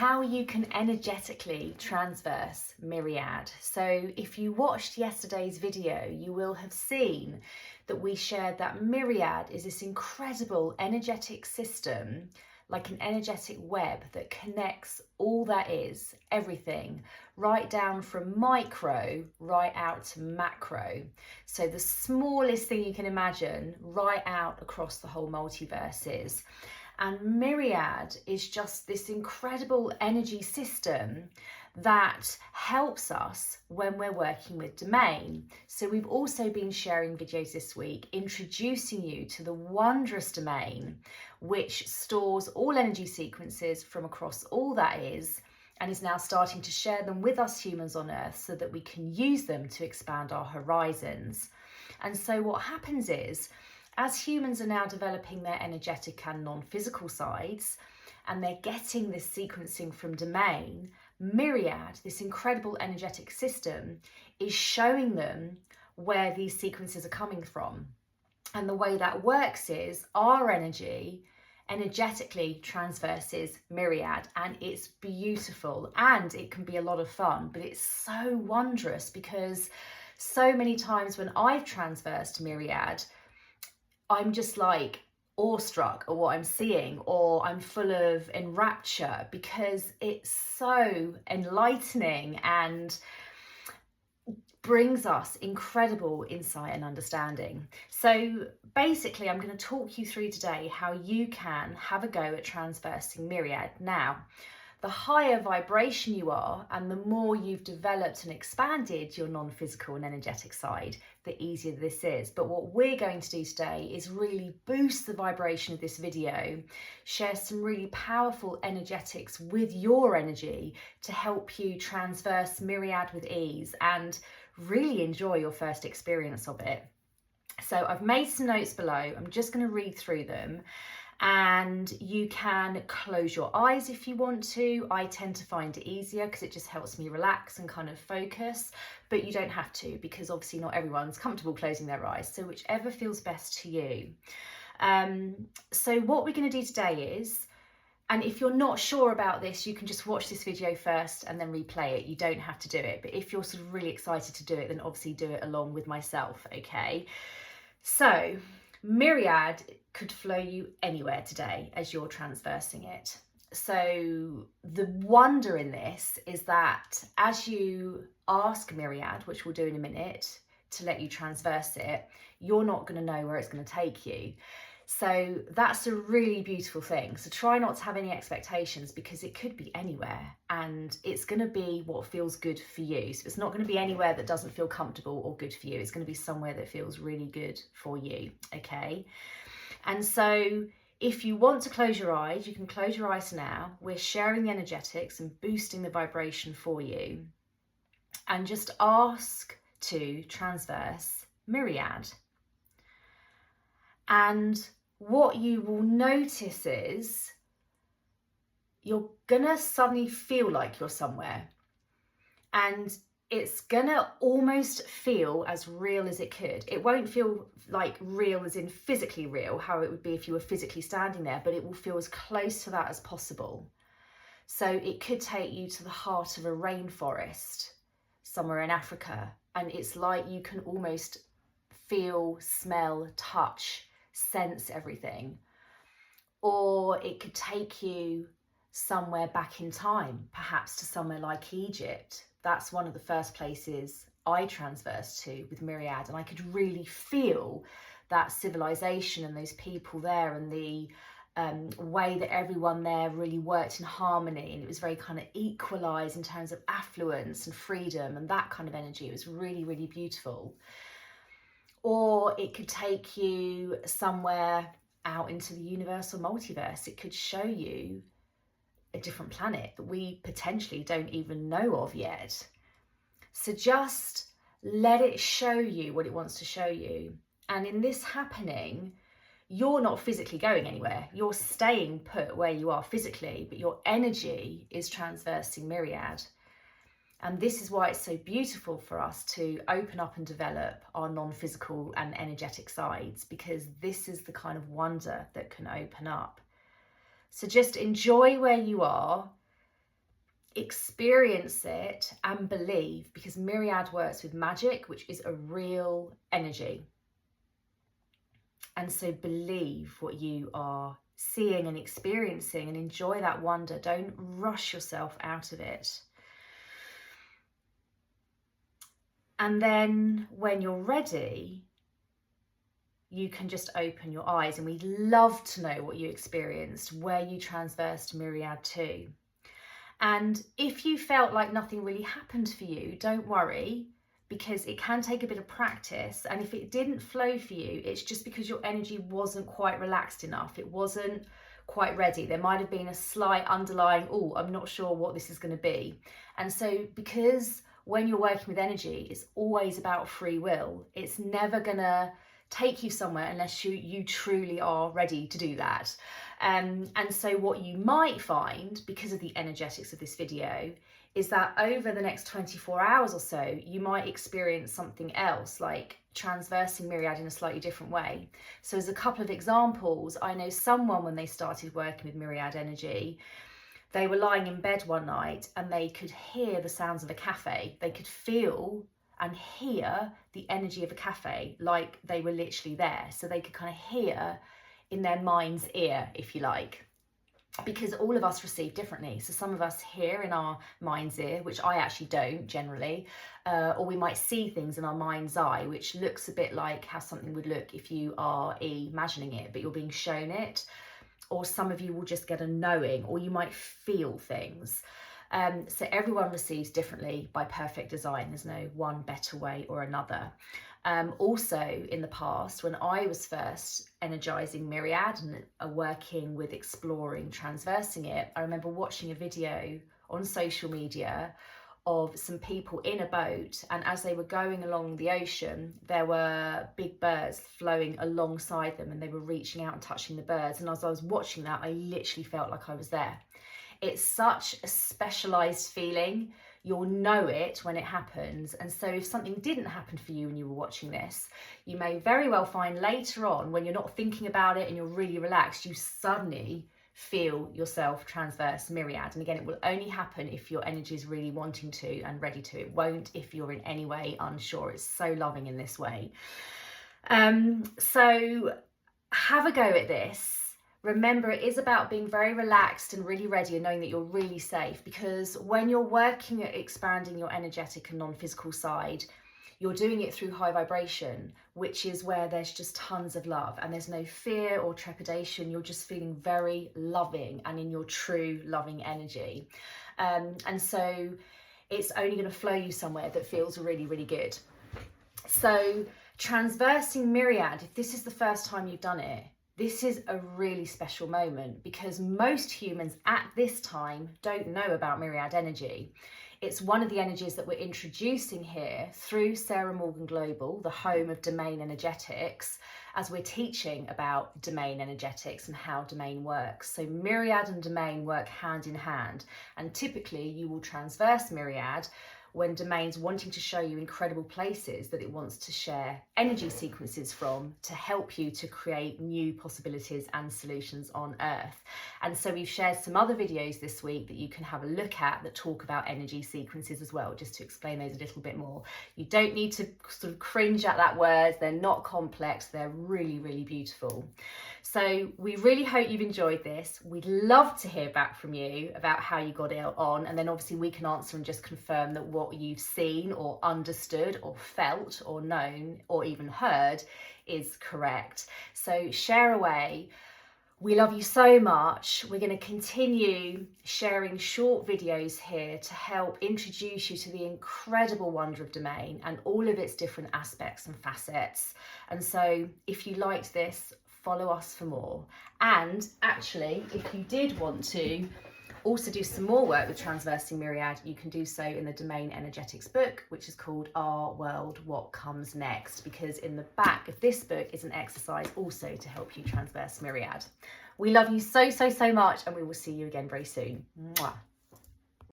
how you can energetically transverse Myriad. So if you watched yesterday's video, you will have seen that we shared that Myriad is this incredible energetic system, like an energetic web that connects all that is, everything, right down from micro right out to macro. So the smallest thing you can imagine right out across the whole multiverses. And Myriad is just this incredible energy system that helps us when we're working with domain. So we've also been sharing videos this week introducing you to the Wondrous domain, which stores all energy sequences from across all that is, and is now starting to share them with us humans on Earth so that we can use them to expand our horizons. And so what happens is, as humans are now developing their energetic and non-physical sides, and they're getting this sequencing from domain, Myriad, this incredible energetic system, is showing them where these sequences are coming from. And the way that works is our energy energetically transverses Myriad, and it's beautiful and it can be a lot of fun, but it's so wondrous because so many times when I've transversed Myriad, I'm just like awestruck at what I'm seeing, or I'm full of enrapture because it's so enlightening and brings us incredible insight and understanding. So basically, I'm going to talk you through today how you can have a go at transversing Myriad. Now, the higher vibration you are and the more you've developed and expanded your non-physical and energetic side, the easier this is. But what we're going to do today is really boost the vibration of this video, share some really powerful energetics with your energy to help you transverse Myriad with ease and really enjoy your first experience of it. So I've made some notes below. I'm just going to read through them. And you can close your eyes if you want to. I tend to find it easier because it just helps me relax and kind of focus, but you don't have to, because obviously not everyone's comfortable closing their eyes. So whichever feels best to you. So what we're going to do today is, and if you're not sure about this, you can just watch this video first and then replay it. You don't have to do it. But if you're sort of really excited to do it, then obviously do it along with myself, okay? So Myriad could flow you anywhere today as you're transversing it. So the wonder in this is that as you ask Myriad, which we'll do in a minute, to let you transverse it, you're not going to know where it's going to take you. So that's a really beautiful thing. So try not to have any expectations, because it could be anywhere and it's going to be what feels good for you. So it's not going to be anywhere that doesn't feel comfortable or good for you. It's going to be somewhere that feels really good for you. Okay. And so if you want to close your eyes, you can close your eyes now. We're sharing the energetics and boosting the vibration for you. And just ask to transverse Myriad. And what you will notice is you're gonna suddenly feel like you're somewhere, and it's gonna almost feel as real as it could. It won't feel like real as in physically real, how it would be if you were physically standing there, but it will feel as close to that as possible. So it could take you to the heart of a rainforest somewhere in Africa, and it's like you can almost feel, smell, touch, sense everything. Or it could take you somewhere back in time, perhaps to somewhere like Egypt. That's one of the first places I transversed to with Myriad, and I could really feel that civilization and those people there, and the way that everyone there really worked in harmony, and it was very kind of equalized in terms of affluence and freedom and that kind of energy. It was really, really beautiful. Or it could take you somewhere out into the universal multiverse. It could show you a different planet that we potentially don't even know of yet. So just let it show you what it wants to show you. And in this happening, you're not physically going anywhere. You're staying put where you are physically, but your energy is transversing Myriad. And this is why it's so beautiful for us to open up and develop our non-physical and energetic sides, because this is the kind of wonder that can open up. So just enjoy where you are. experience it and believe, because Myriad works with magic, which is a real energy. And so believe what you are seeing and experiencing and enjoy that wonder. Don't rush yourself out of it. And then when you're ready, you can just open your eyes, and we'd love to know what you experienced, where you transversed Myriad to. And if you felt like nothing really happened for you, don't worry, because it can take a bit of practice. And if it didn't flow for you, it's just because your energy wasn't quite relaxed enough. It wasn't quite ready. There might have been a slight underlying, oh, I'm not sure what this is going to be. And so because when you're working with energy, it's always about free will. It's never going to take you somewhere unless you truly are ready to do that. And so what you might find, because of the energetics of this video, is that over the next 24 hours or so, you might experience something else, like transversing Myriad in a slightly different way. So as a couple of examples, I know someone, when they started working with Myriad energy, they were lying in bed one night and they could hear the sounds of a cafe. They could feel and hear the energy of a cafe, like they were literally there. So they could kind of hear in their mind's ear, if you like, because all of us receive differently. So some of us hear in our mind's ear, which I actually don't generally, or we might see things in our mind's eye, which looks a bit like how something would look if you are imagining it, but you're being shown it. Or some of you will just get a knowing, or you might feel things. So everyone receives differently by perfect design. There's no one better way or another. Also in the past, when I was first energizing Myriad and working with exploring transversing it, I remember watching a video on social media of some people in a boat, and as they were going along the ocean, there were big birds flowing alongside them, and they were reaching out and touching the birds. And as I was watching that, I literally felt like I was there. It's such a specialized feeling. You'll know it when it happens. And so if something didn't happen for you when you were watching this, you may very well find later on, when you're not thinking about it and you're really relaxed, you suddenly feel yourself transverse Myriad. And again, it will only happen if your energy is really wanting to and ready to. It won't if you're in any way unsure. It's so loving in this way. So have a go at this. Remember, it is about being very relaxed and really ready and knowing that you're really safe, because when you're working at expanding your energetic and non-physical side, you're doing it through high vibration, which is where there's just tons of love and there's no fear or trepidation. You're just feeling very loving and in your true loving energy. And so it's only going to flow you somewhere that feels really, really good. So transversing Myriad, if this is the first time you've done it, this is a really special moment, because most humans at this time don't know about Myriad energy. It's one of the energies that we're introducing here through Sarah Morgan Global, the home of domain energetics, as we're teaching about domain energetics and how domain works. So Myriad and domain work hand in hand, and typically you will transverse Myriad when domain's wanting to show you incredible places that it wants to share energy sequences from to help you to create new possibilities and solutions on Earth. And so we've shared some other videos this week that you can have a look at that talk about energy sequences as well, just to explain those a little bit more. You don't need to sort of cringe at that word. They're not complex. They're really, really beautiful. So we really hope you've enjoyed this. We'd love to hear back from you about how you got it on, and then obviously we can answer and just confirm that what you've seen or understood or felt or known or even heard is correct. So share away. We love you so much. We're going to continue sharing short videos here to help introduce you to the incredible wonder of domain and all of its different aspects and facets. And so if you liked this, follow us for more. And actually, if you did want to also do some more work with Transversing Myriad, you can do so in the Domain Energetics book, which is called Our World, What Comes Next, because in the back of this book is an exercise also to help you transverse Myriad. We love you so, so, so much, and we will see you again very soon. Mwah.